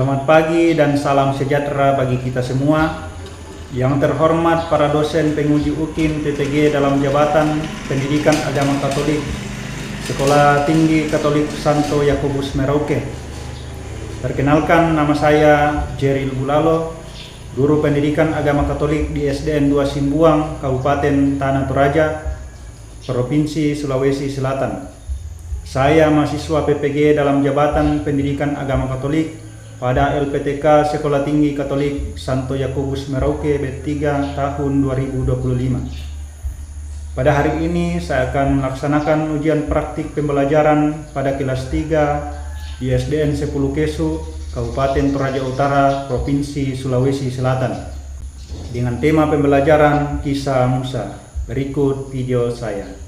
Selamat pagi dan salam sejahtera bagi kita semua. Yang terhormat para dosen penguji UKIM TTG dalam jabatan Pendidikan Agama Katolik Sekolah Tinggi Katolik Santo Yakobus Merauke. Perkenalkan, nama saya Jeril Bulalo, Guru Pendidikan Agama Katolik di SDN 2 Simbuang, Kabupaten Tanah Toraja, Provinsi Sulawesi Selatan. Saya mahasiswa PPG dalam jabatan Pendidikan Agama Katolik pada LPTK Sekolah Tinggi Katolik Santo Yakobus Merauke B3 tahun 2025. Pada hari ini saya akan melaksanakan ujian praktik pembelajaran pada kelas 3 di SDN 10 Kesu, Kabupaten Toraja Utara, Provinsi Sulawesi Selatan, dengan tema pembelajaran Kisah Musa. Berikut video saya.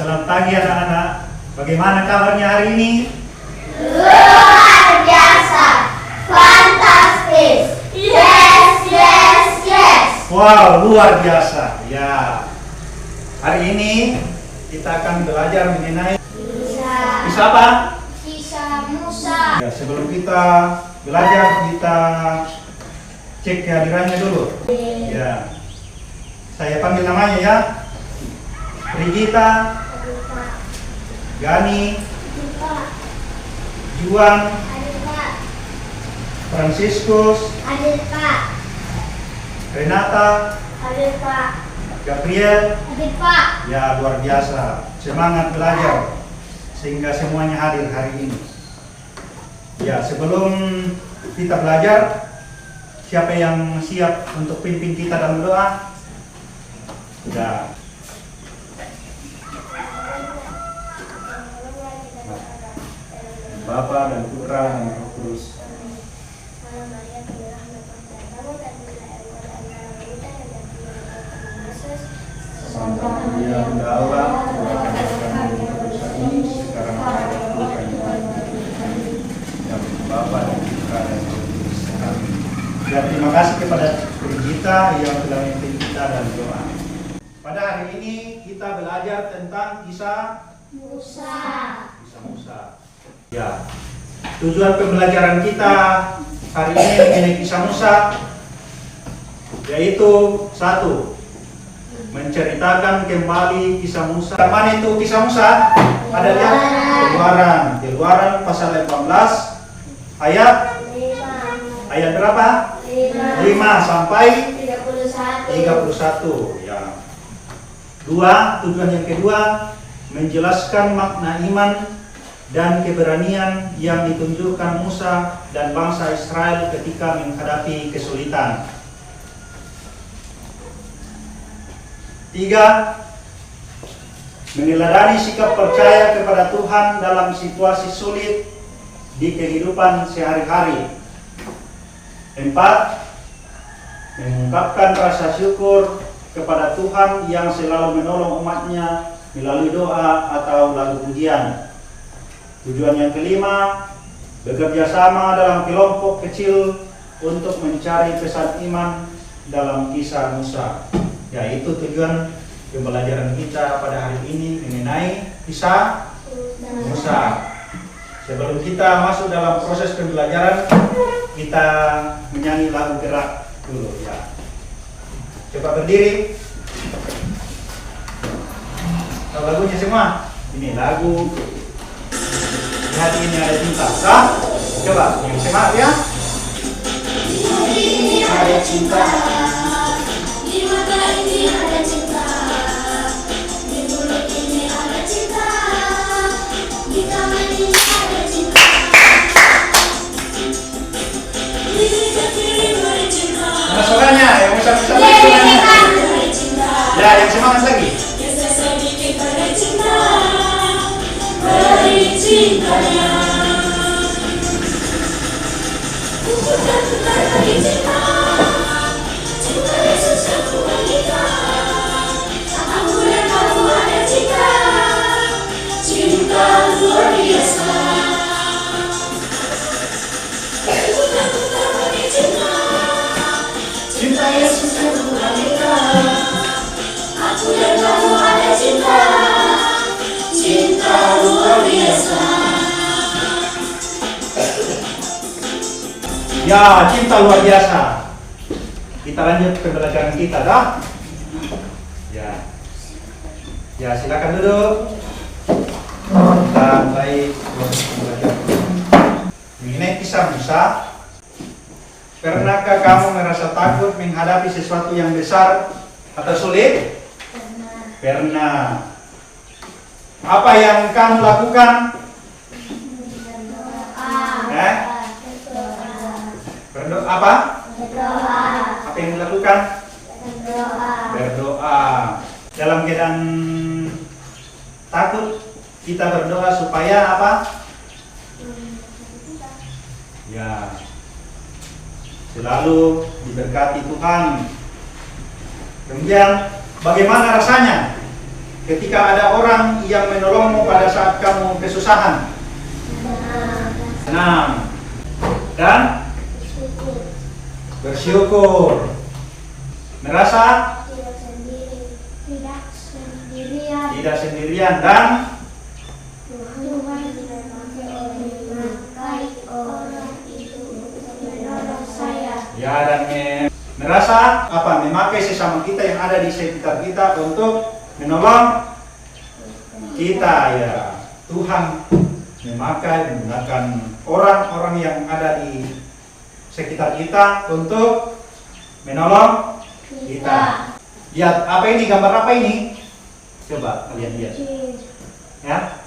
Selamat pagi anak-anak. Bagaimana kabarnya hari ini? Luar biasa, fantastis. Yes, yes, yes. Wow, luar biasa. Ya. Hari ini kita akan belajar mengenai kisah apa? Kisah Musa. Ya, sebelum kita belajar, kita cek kehadirannya dulu. Ya. Saya panggil namanya ya. Brigita, Gani, Juan, Franciscus, Renata, Gabriel. Ya, luar biasa. Semangat belajar sehingga semuanya hadir hari ini. Ya, sebelum kita belajar, siapa yang siap untuk pimpin kita dalam doa? Ya. Bapa dan Putra dan Roh Kudus. Santa Maria Bunda Allah, doakan kami dosa ini sekarang dan waktu kami mati. Bapa dan Putra dan Roh Kudus. Amin. Ya, terima kasih kepada Brigita yang telah memimpin kita dalam doa. Pada hari ini kita belajar tentang kisah Musa. Kisah Musa. Ya, tujuan pembelajaran kita hari ini mengenai kisah Musa yaitu satu, menceritakan kembali kisah Musa. Mana itu kisah Musa? Ada lihat? Keluaran pasal 18 ayat berapa? 5 sampai 31. Ya. Tujuan yang kedua, menjelaskan makna iman dan keberanian yang ditunjukkan Musa dan bangsa Israel ketika menghadapi kesulitan. 3. Meneladani sikap percaya kepada Tuhan dalam situasi sulit di kehidupan sehari-hari. 4. Mengungkapkan rasa syukur kepada Tuhan yang selalu menolong umatnya melalui doa atau lagu pujian. Tujuan yang kelima, bekerja sama dalam kelompok kecil untuk mencari pesan iman dalam kisah Musa. Ya, itu tujuan pembelajaran kita pada hari ini mengenai kisah Musa. Sebelum kita masuk dalam proses pembelajaran, kita menyanyi lagu gerak dulu ya. Coba berdiri. Tahu lagunya semua? Ini lagu Hati Ini Ada Cinta. Sah? Coba yang semangat ya. Ini ada cinta, di mata ini ada cinta, di mulut ini ada cinta, di tangan ini ada cinta, di kaki ini ada cinta. Mana suaranya? Yang bisa Ada suaranya. cinta. Ya, yang semangat lagi. Yang sedikit ada cinta, beri cintanya. Bukan lagi cinta, cinta Yesus yang Tuhan kita. Aku dan kamu ada cinta, cinta luar biasa. Bukan lagi cinta, cinta Yesus yang Tuhan kita. Ya, cinta luar biasa. Kita lanjut pembelajaran kita, dah. Ya. Ya, silakan duduk. Dan baik proses pembelajaran. Mengenai kisah Musa, pernahkah kamu merasa takut menghadapi sesuatu yang besar atau sulit? Pernah. Apa yang kamu lakukan? Berdoa. Apa? Berdoa. Apa yang dilakukan? Berdoa. Berdoa. Dalam keadaan takut, kita berdoa supaya apa? Ya, selalu diberkati Tuhan. Kemudian, bagaimana rasanya ketika ada orang yang menolongmu pada saat kamu kesusahan? Senang. Dan bersyukur. Merasa tidak sendirian dan ya, dan merasa apa? Memakai sesama kita yang ada di sekitar kita untuk menolong kita, ya. Tuhan menggunakan orang-orang yang ada di sekitar kita untuk menolong kita. Lihat, apa ini? Gambar apa ini? Coba kalian lihat. Ya?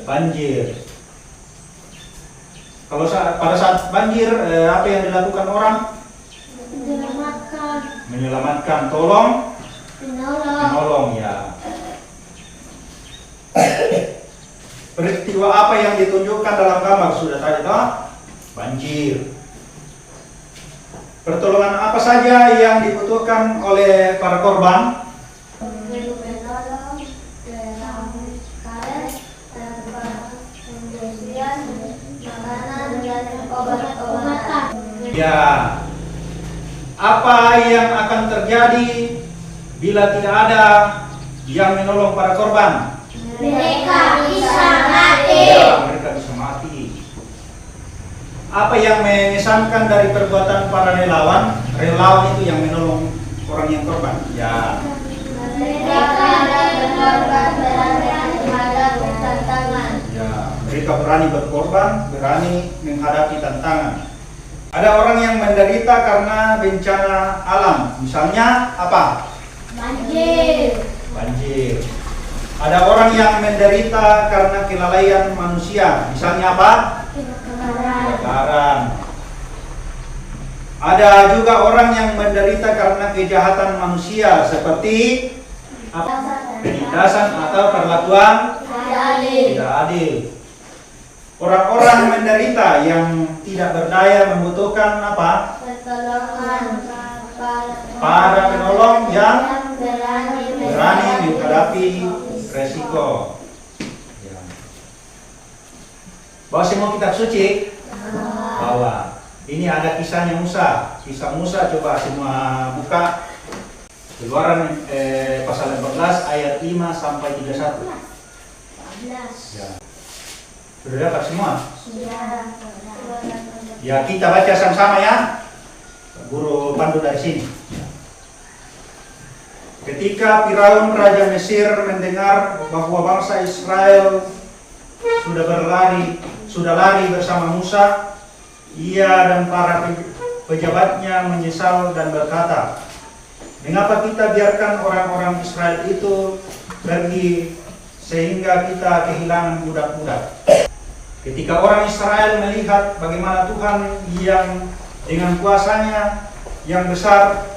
Banjir. Kalau pada saat banjir, apa yang dilakukan orang? Menyelamatkan. Tolong. Menolong, ya. Peristiwa apa yang ditunjukkan dalam gambar sudah tadi, toh? Banjir. Pertolongan apa saja yang dibutuhkan oleh para korban? Ya. Apa yang akan terjadi bila tidak ada yang menolong para korban? Mereka bisa mati. Ya, mereka bisa mati. Apa yang mengesankan dari perbuatan para relawan? Relawan itu yang menolong orang yang korban. Ya. Mereka berkorban berani menghadapi tantangan. Ya, mereka berani berkorban, berani menghadapi tantangan. Ada orang yang menderita karena bencana alam. Misalnya apa? Banjir. Banjir. Ada orang yang menderita karena kelalaian manusia. Misalnya apa? Kebakaran. Ada juga orang yang menderita karena kejahatan manusia seperti apa? Penindasan atau perlakuan tidak adil. Orang-orang menderita yang tidak berdaya membutuhkan apa? Pertolongan Para penolong yang berani menghadapi resiko. Ya. Bawa semua kitab suci. Bawa. Ini ada kisahnya Musa. Kisah Musa, coba semua buka. Keluaran pasal 14 ayat 5 sampai 31. Ya. Sudah dapat semua? Ya, kita baca sama-sama ya. Guru pandu dari sini. Ketika Firaun Raja Mesir mendengar bahwa bangsa Israel sudah lari bersama Musa, ia dan para pejabatnya menyesal dan berkata, "Mengapa kita biarkan orang-orang Israel itu pergi sehingga kita kehilangan budak-budak?" Ketika orang Israel melihat bagaimana Tuhan yang dengan kuasanya yang besar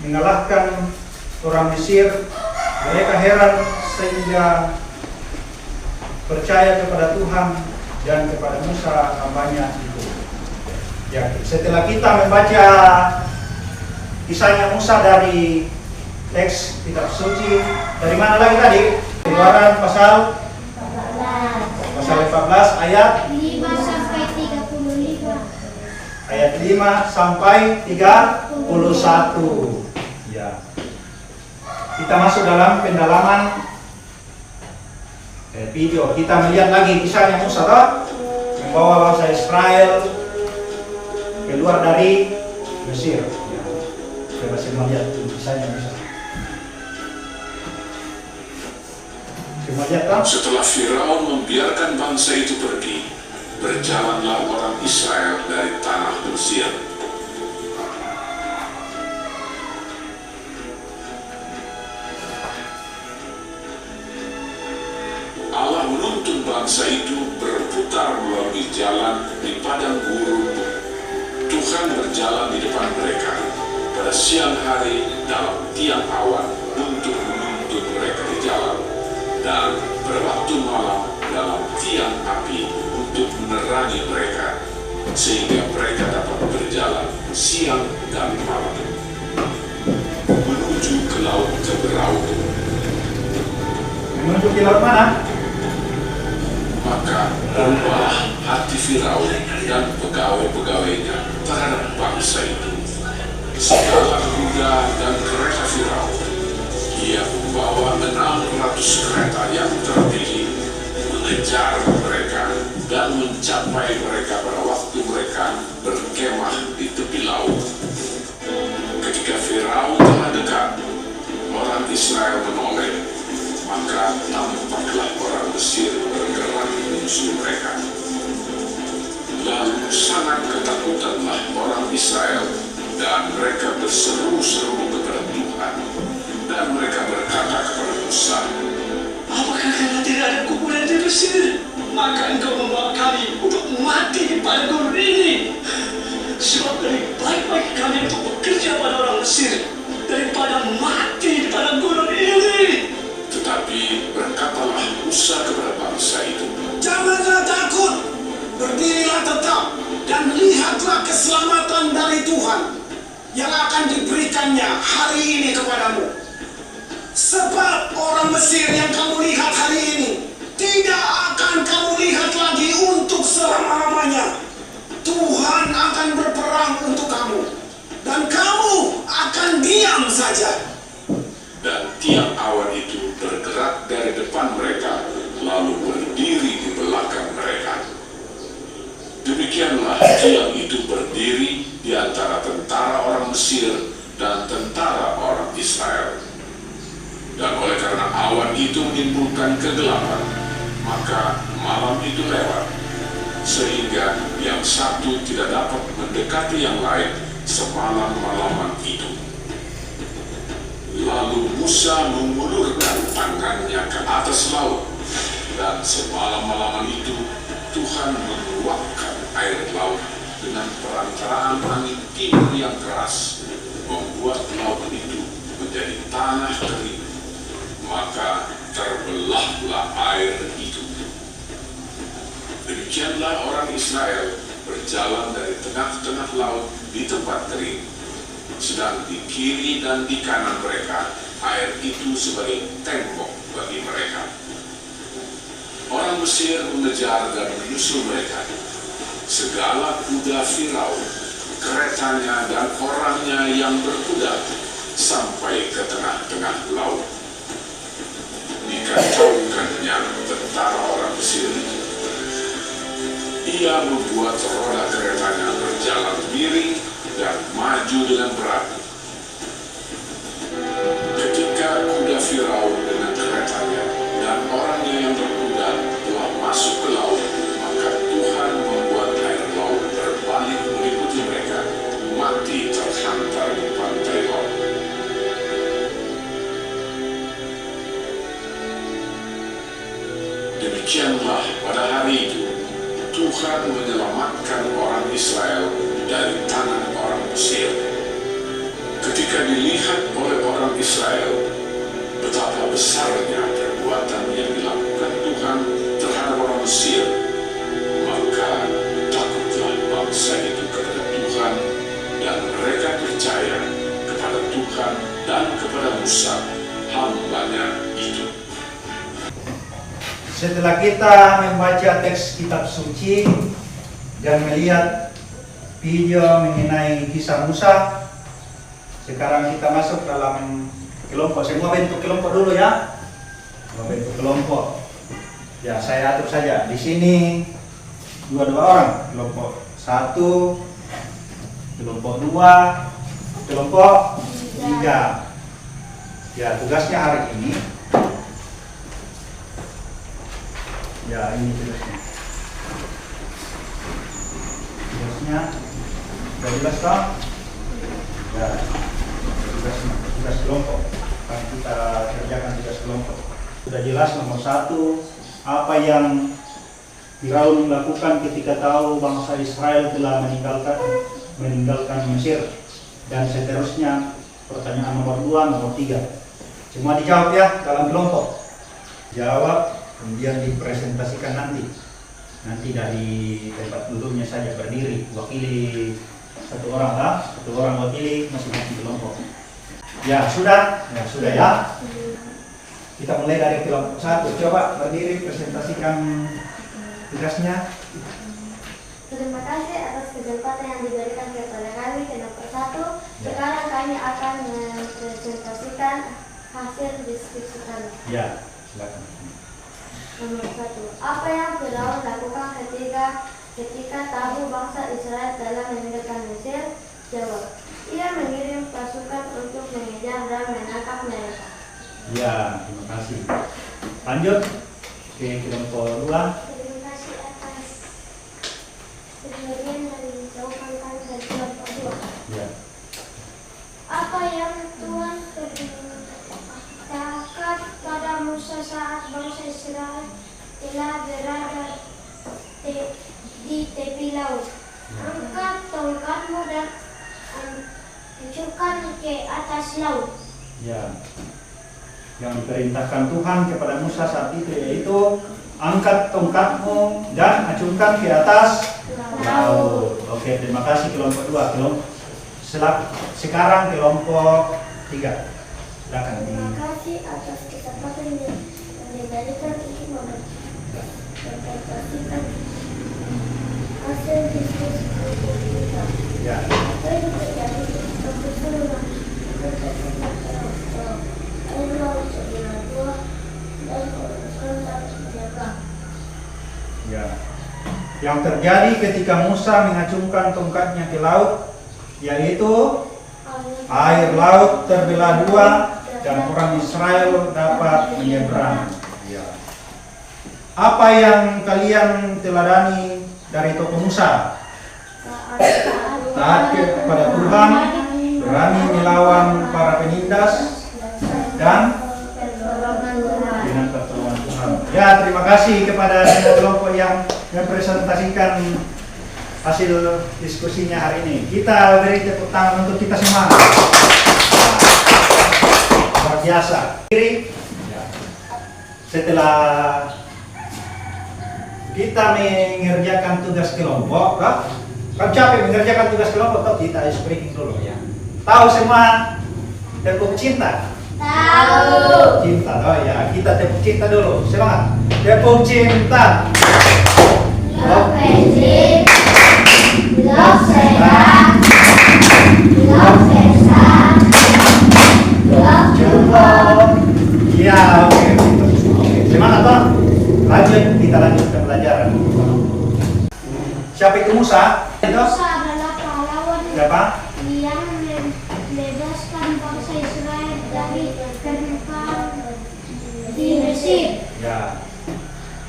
mengalahkan orang Mesir, mereka heran sehingga percaya kepada Tuhan dan kepada Musa hambanya itu. Ya, setelah kita membaca kisahnya Musa dari teks kitab suci, dari mana lagi tadi? Keluaran pasal 14 ayat 5 sampai 35. Ayat 5 sampai 31. Ya. Kita masuk dalam pendalaman video. Kita melihat lagi kisahnya Musa, membawa bangsa Israel keluar dari Mesir. Ya, kita masih melihat tulisannya bisa. Setelah Firaun membiarkan bangsa itu pergi, berjalanlah orang Israel dari tanah Mesir. Allah menuntun bangsa itu berputar melalui jalan di padang gurun. Tuhan berjalan di depan mereka pada siang hari dalam tiang awan untuk menuntun mereka di jalan, dan berwaktu malam dalam tiang api untuk menerangi mereka, sehingga mereka dapat berjalan siang dan malam menuju ke laut Teberau. Menuju ke laut mana? Maka berubahlah hati Firaun dan pegawai-pegawainya terhadap bangsa itu. Segala kuda dan kereta Firaun, ia membawa 600 kereta yang terpilih, mengejar mereka dan mencapai mereka pada waktu mereka berkemah di tepi laut. Ketika Firaun telah dekat, orang Israel menoleh, maka tampaklah orang Mesir bergerak menyusul mereka. Lalu sangat ketakutanlah orang Israel, dan mereka berseru-seru kepada Tuhan, dan mereka berkata kepada Musa, "Apakah karena tidak ada kuburan di Mesir, maka engkau membawa kami untuk mati di padang gurun ini? Sebab lebih baik bagi kami untuk bekerja pada orang Mesir daripada mati di padang gurun ini." Tetapi berkatalah Musa kepada bangsa itu, "Janganlah takut, berdirilah tetap dan lihatlah keselamatan dari Tuhan yang akan diberikannya hari ini kepadamu. Sebab orang Mesir yang kamu lihat hari ini tidak akan kamu lihat lagi untuk selama-lamanya. Tuhan akan berperang untuk kamu, dan kamu akan diam saja." dan tiang awan itu bergerak dari depan mereka, lalu berdiri di belakang mereka. Demikianlah tiang itu berdiri di antara tentara orang Mesir dan tentara orang Israel. Dan oleh karena awan itu menimbulkan kegelapan, maka malam itu lewat, sehingga yang satu tidak dapat mendekati yang lain semalam-malaman itu. Lalu Musa mengulurkan tangannya ke atas laut, dan semalam-malaman itu Tuhan menguapkan air laut dengan perantaraan angin timur yang keras, membuat laut itu menjadi tanah kering. Maka terbelahlah air itu. Demikianlah orang Israel berjalan dari tengah-tengah laut di tempat kering, sedang di kiri dan di kanan mereka air itu sebagai tembok bagi mereka. Orang Mesir mengejar dan menyusul mereka. Segala kuda Firaun, keretanya dan orangnya yang berkuda sampai ke tengah-tengah laut. Dikacaukannya tentara orang Mesir. Ia membuat roda keretanya berjalan miring dan maju dengan berat. Ketika kuda Firaun dengan keretanya dan orangnya yang berkuda telah masuk ke laut, maka Tuhan membuat air laut berbalik mengikuti mereka, mati terhantar di pantai laut. Demikianlah pada hari itu Tuhan menyelamatkan orang Israel dari tangan orang Mesir. Ketika dilihat oleh orang Israel betapa besarnya perbuatan yang dilakukan Tuhan terhadap orang Mesir, maka takutlah bangsa itu kepada Tuhan, dan mereka percaya kepada Tuhan dan kepada Musa, hamba-Nya itu. Setelah kita membaca teks kitab suci dan melihat video mengenai kisah Musa, sekarang kita masuk dalam kelompok. Semua bentuk kelompok dulu ya. Semua bentuk kelompok. Ya, saya atur saja. Di sini dua orang. Kelompok 1, kelompok 2, kelompok 3. Ya, tugasnya hari ini. Ya, ini tugasnya. Tugasnya sudah jelas toh? Ya, tugas kelompok. Akan kita kerjakan tugas kelompok. Sudah jelas nomor 1, apa yang Firaun lakukan ketika tahu bangsa Israel telah meninggalkan Mesir, dan seterusnya. Pertanyaan nomor 2, nomor 3. Semua dijawab ya dalam kelompok. Jawab, kemudian dipresentasikan nanti dari tempat duduknya saja berdiri, wakili satu orang lah, satu orang wakili masing-masing kelompok. Ya sudah ya. Kita mulai dari kelompok 1. Coba berdiri, presentasikan tugasnya. Terima kasih atas kesempatan yang diberikan kepada kami. Nomor 1, sekarang kami akan mempresentasikan hasil diskusi kami. Ya, silakan. Nomor 1, apa yang Firaun lakukan ketika tahu bangsa Israel telah meninggalkan Mesir? Jawab, ia mengirim pasukan untuk mengejar dan menangkap mereka. Ya, terima kasih. Lanjut ke kelompok 2. Terima kasih atas sebagian dari jawaban kami dari kelompok 2. Ya. Apa yang Tuhan perintahkan pada Musa saat bangsa Israel telah berada di tepi laut? Angkat tongkatmu dan hancurkan ke atas laut. Ya. Yang diperintahkan Tuhan kepada Musa saat itu yaitu angkat tongkatmu dan acungkan ke atas laut. Oke, terima kasih kelompok 2. Sekarang kelompok 3. Silakan. Terima kasih atas kesempatan yang diberikan untuk mempresentasikan hasil diskusi kita. Ya. Apa yang terjadi ketika Firaun air laut sebelah 2 dan orang menjaga. Ya. Yang terjadi ketika Musa mengacungkan tongkatnya ke laut yaitu air laut terbelah 2 dan orang Israel dapat menyeberang. Ya. Apa yang kalian teladani dari tokoh Musa? Taat kepada Tuhan, berani melawan para penindas, dan dengan pertolongan Tuhan. Ya, terima kasih kepada semua kelompok yang mempresentasikan hasil diskusinya hari ini. Kita beri tepuk tangan untuk kita semua. Luar biasa. Setelah kita mengerjakan tugas kelompok, kan capek mengerjakan tugas kelompok, toh kita speaking dulu ya. Tahu semua tepuk cinta? Tahu. Cinta, oh ya, kita tepuk cinta dulu. Semangat. Tepuk cinta. Love magic, love sehat, love sehat, love jumbo. Ya, oke. Semangat toh. Lanjut, kita lanjut ke pelajaran. Siapa itu Musa? Musa adalah pahlawan Siapa? yang membebaskan bangsa Israel dari terkekang di Mesir. Ya.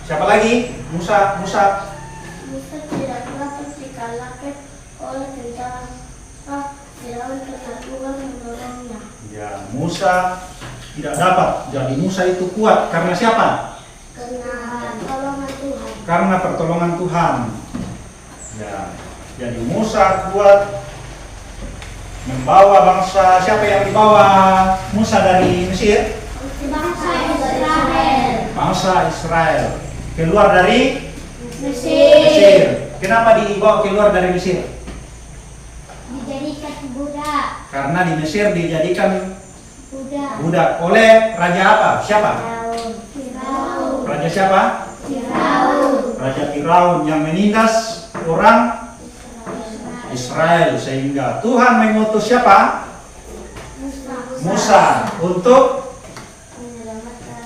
Siapa lagi? Musa. Musa tidak dapat dikalahkan oleh tentara Firaun karena Tuhan menolongnya. Ya, Musa tidak dapat. Jadi Musa itu kuat karena siapa? Karena pertolongan Tuhan. Karena pertolongan Tuhan. Ya. Jadi Musa kuat membawa bangsa. Siapa yang dibawa Musa dari Mesir? Bangsa Israel. Bangsa Israel keluar dari Mesir. Kenapa dibawa keluar dari Mesir? Dijadikan budak. Karena di Mesir dijadikan Budak. budak oleh raja apa? Siapa? Firaun. Raja siapa? Firaun. Raja Firaun yang menindas orang Israel, sehingga Tuhan mengutus siapa? Musa untuk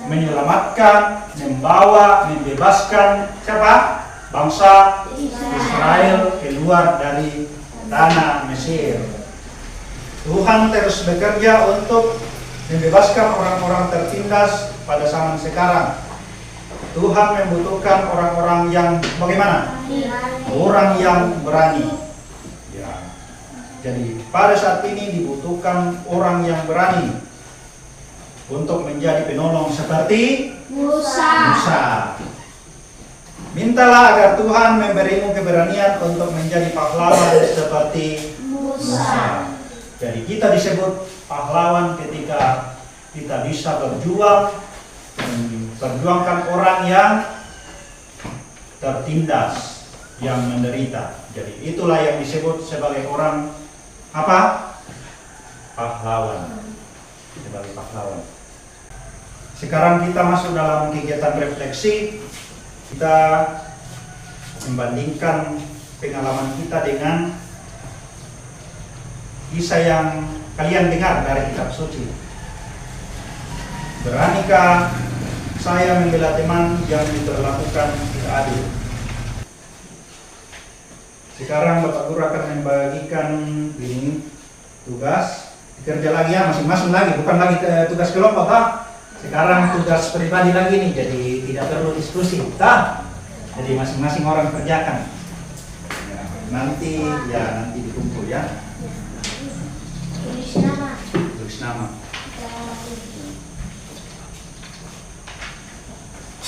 menyelamatkan, membawa, membebaskan siapa? Bangsa Israel keluar dari tanah Mesir. Tuhan terus bekerja untuk membebaskan orang-orang tertindas pada zaman sekarang. Tuhan membutuhkan orang-orang yang bagaimana? Orang yang berani. Ya. Jadi pada saat ini dibutuhkan orang yang berani untuk menjadi penolong seperti Musa. Mintalah agar Tuhan memberimu keberanian untuk menjadi pahlawan seperti Musa. Jadi kita disebut pahlawan ketika kita bisa berjuang, memperjuangkan orang yang tertindas, yang menderita. Jadi itulah yang disebut sebagai orang apa? Pahlawan. Sebagai pahlawan. Sekarang kita masuk dalam kegiatan refleksi. Kita membandingkan pengalaman kita dengan kisah yang kalian dengar dari kitab suci. Beranikah saya membela teman yang diperlakukan tidak adil? Sekarang Bapak Guru akan membagikan ini tugas. Kerja lagi ya, masing-masing lagi, bukan lagi tugas kelompok, ha? Sekarang tugas pribadi lagi nih, jadi tidak perlu diskusi, tak? Jadi masing-masing orang kerjakan. Ya, nanti dikumpul ya. Tulis nama.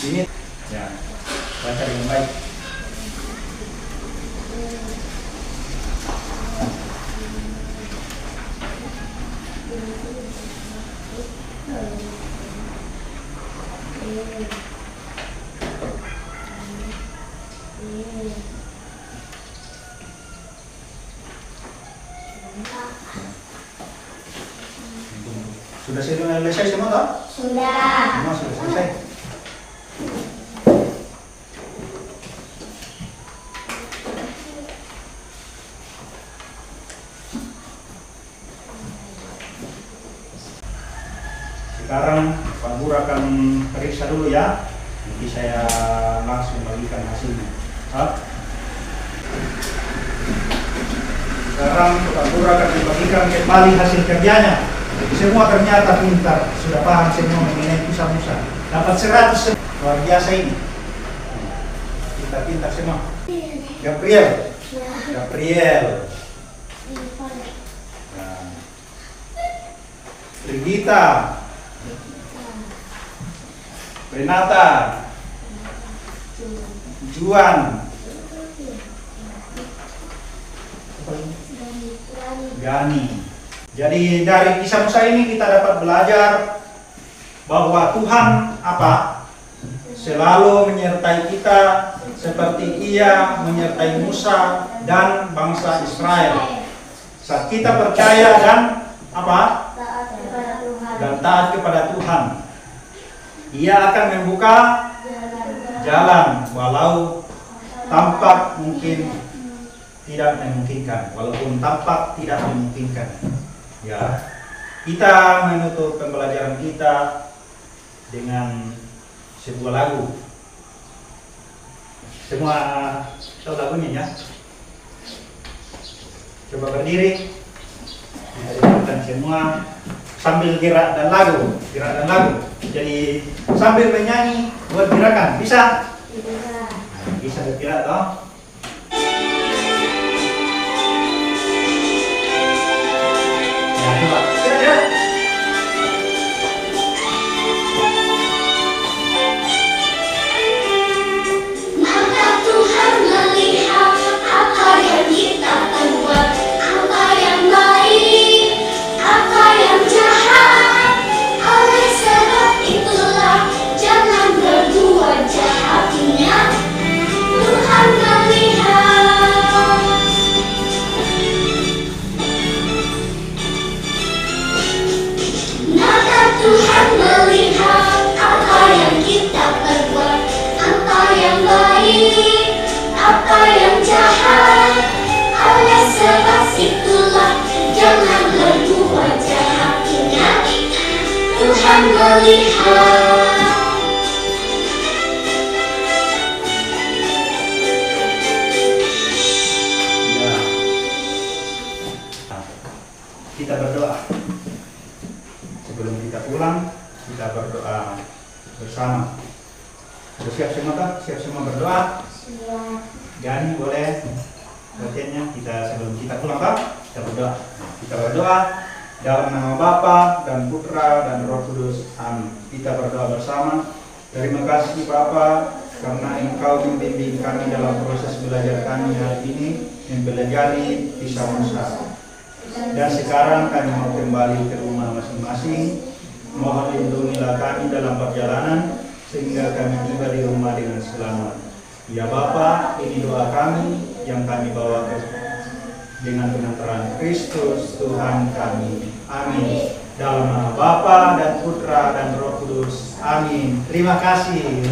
Ini ya, baca dengan baik. Sudah selesai semua tak? Sudah. Semua sudah selesai. Sekarang Pak Guru akan periksa dulu ya. Nanti saya langsung bagikan hasilnya. Sekarang Pak Guru akan membagikan kembali hasil kerjanya. Semua ternyata pintar, sudah paham semua mengenai kisah Musa. Dapat 100, luar biasa ini. Kita pintar semua. Gabriel. Nah. Brigita. Renata. Juan. Gani. Jadi dari kisah Musa ini kita dapat belajar bahwa Tuhan apa? Selalu menyertai kita seperti Ia menyertai Musa dan bangsa Israel. Saat kita percaya dan apa? Dan taat kepada Tuhan, Ia akan membuka jalan walau tampak mungkin tidak memungkinkan, walaupun tampak tidak memungkinkan. Ya, kita menutup pembelajaran kita dengan sebuah lagu. Semua tahu lagunya ya? Coba berdiri, kita semua sambil gerak dan lagu. Jadi sambil menyanyi buat gerakan, bisa? Bisa bergerak toh? Maka Tuhan melihat apa yang kita perbuat, apa yang baik, apa yang jahat. Oleh sebab itulah jangan berbuat jahat, ingat Tuhan melihat. Maka Tuhan melihat apa yang kita perbuat, apa yang baik, apa yang jahat. Oleh sebab itulah jangan berbuat jahat, ingat Tuhan melihat. Kita berdoa bersama. Sudah siap semua kah? Siap semua berdoa? Siap. Gani boleh bacaannya sebelum kita pulang kah? Kita berdoa. Kita berdoa dalam nama Bapa dan Putra dan Roh Kudus. Amin. Kita berdoa bersama. Terima kasih Bapa karena Engkau membimbing kami dalam proses belajar kami hari ini mempelajari Kisah Musa. Dan sekarang kami mau kembali ke rumah masing-masing. Mohon lindungilah kami dalam perjalanan sehingga kami tiba di rumah dengan selamat. Ya Bapa, ini doa kami yang kami bawa dengan pengantaran Kristus Tuhan kami. Amin. Dalam nama Bapa dan Putra dan Roh Kudus. Amin. Terima kasih.